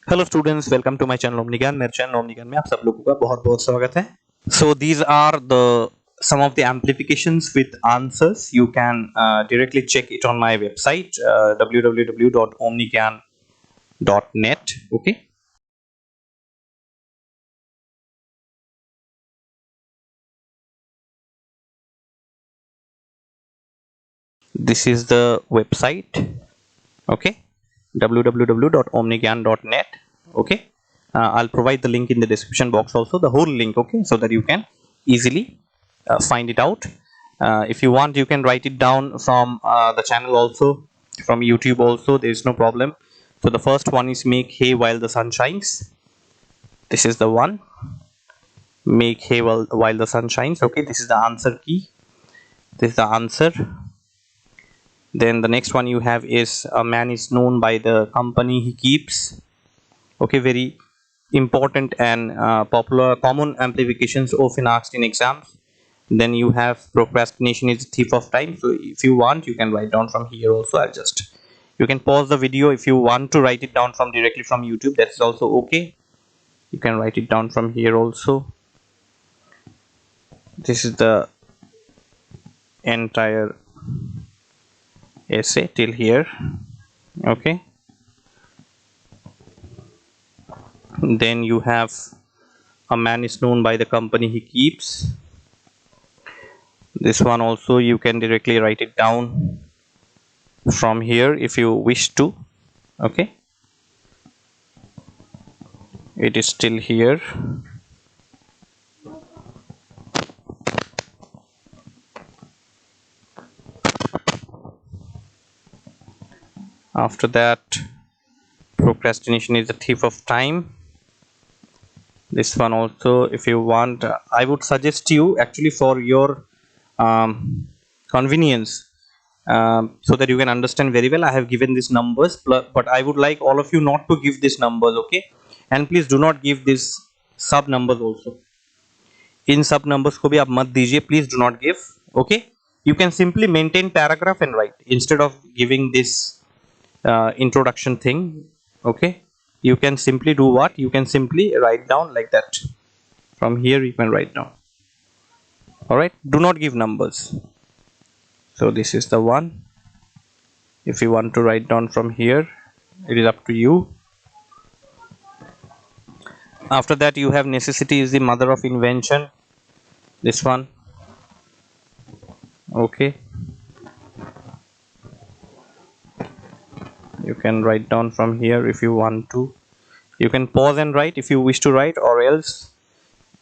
Hello students, welcome to my channel Omni Gyan. मेरे channel Omni ज्ञान में आप सब लोगों का बहुत बहुत स्वागत है। So these are the some of the amplifications with answers. You can directly check it on my website www.omnigyan.net. Okay, this is the website. Okay, www.omnigyan.net. Okay, I'll provide the link in the description box also, the whole link. Okay, so that you can easily find it out. If you want, you can write it down from the channel also, from YouTube also. There is no problem. So the first one is make hay while the sun shines. This is the one. Make hay while the sun shines. Okay, this is the answer key. This is the answer. Then the next one you have is a man is known by the company he keeps. Okay, very important and popular common amplifications often asked in exams. Then you have procrastination is a thief of time. So if you want, you can write down from here also. You can pause the video. If you want to write it down from directly from YouTube, that's also okay. You can write it down from here also. This is the entire essay till here. Okay, then you have a man is known by the company he keeps. This one also you can directly write it down from here if you wish to. Okay, it is still here. After that, procrastination is a thief of time. This one also, if you want, I would suggest you actually for your convenience, so that you can understand very well, I have given these numbers, but I would like all of you not to give these numbers. Okay, and please do not give these sub numbers also. In sub numbers को भी आप मत दीजिए, please do not give. Okay, you can simply maintain paragraph and write instead of giving this introduction thing. Okay, you can simply do what? You can simply write down like that. From here you can write down. All right, do not give numbers. So this is the one. If you want to write down from here, it is up to you. After that, you have necessity is the mother of invention. This one. Okay, you can write down from here if you want to. You can pause and write if you wish to write, or else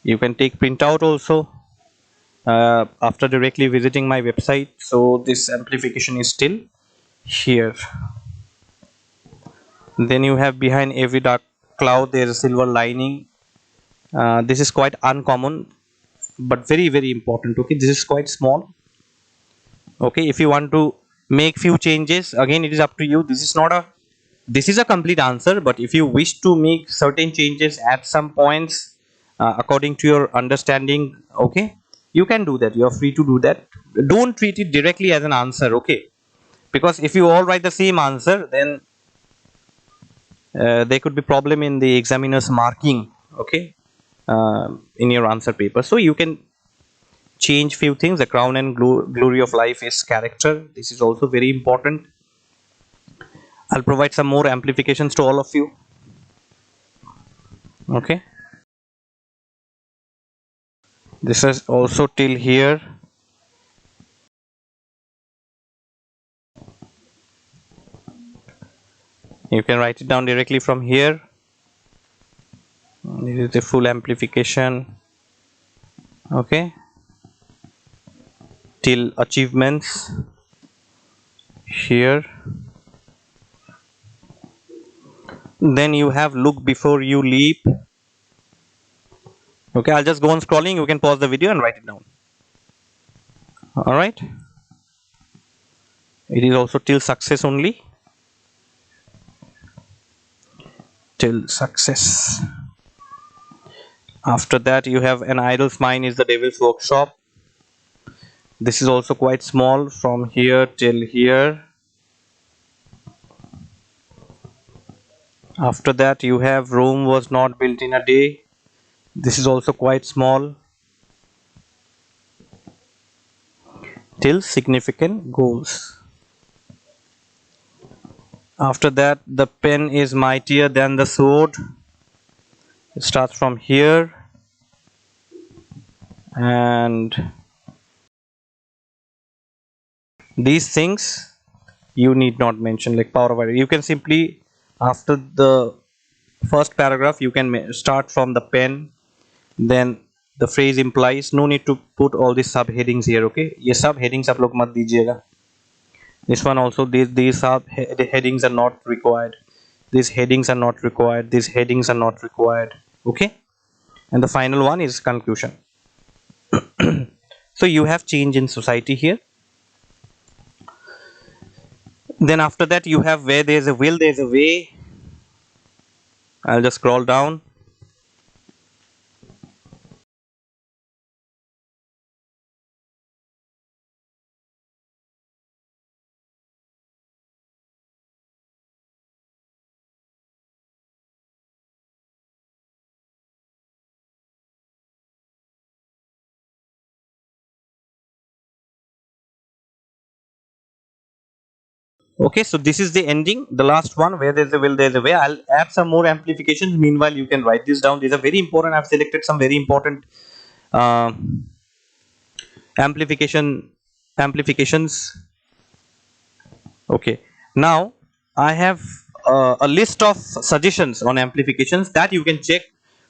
you can take printout also after directly visiting my website. So this amplification is still here. Then you have behind every dark cloud there is a silver lining. This is quite uncommon but very very important. Okay, this is quite small. Okay, if you want to make few changes, again it is up to you. This is a complete answer, but if you wish to make certain changes at some points according to your understanding, okay, you can do that. You are free to do that. Don't treat it directly as an answer. Okay, because if you all write the same answer, then there could be problem in the examiner's marking. Okay, in your answer paper. So you can change few things. The crown and glory of life is character. This is also very important. I'll provide some more amplifications to all of you. Okay, this is also till here. You can write it down directly from here. This is the full amplification. Okay, till achievements here. Then you have look before you leap. Okay, I'll just go on scrolling. You can pause the video and write it down. All right, it is also till success only. Till success. After that, you have an idol's mind is the devil's workshop. This is also quite small, from here till here. After that you have Rome was not built in a day. This is also quite small. Till significant goals. After that, the pen is mightier than the sword. It starts from here, and these things you need not mention, like power of you can simply, after the first paragraph, you can start from the pen, then the phrase implies. No need to put all these subheadings here. Okay, ये subheadings आप लोग मत दीजिएगा. This one also, these headings are not required. These headings are not required. These headings are not required. Okay, and the final one is conclusion. So you have change in society here. Then after that you have where there is a will, there is a way. I'll just scroll down. Okay, so this is the ending, the last one, where there's a will, there's a way. I'll add some more amplifications. Meanwhile, you can write this down. These are very important. I've selected some very important uh, amplifications. Okay, now I have a list of suggestions on amplifications that you can check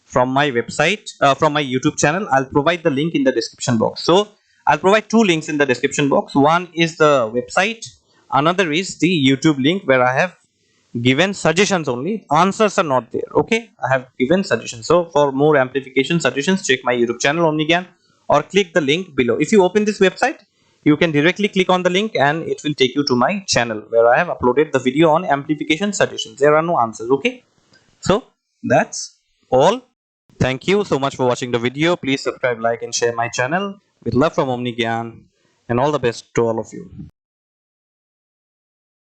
from my website, from my YouTube channel. I'll provide the link in the description box. So I'll provide two links in the description box. One is the website, another is the YouTube link, where I have given suggestions only. Answers are not there. Okay, I have given suggestions. So for more amplification suggestions, check my YouTube channel Omni Gyan, or click the link below. If you open this website, you can directly click on the link and it will take you to my channel, where I have uploaded the video on amplification suggestions. There are no answers. Okay, so that's all. Thank you so much for watching the video. Please subscribe, like and share my channel. With love from Omni Gyan, and all the best to all of you.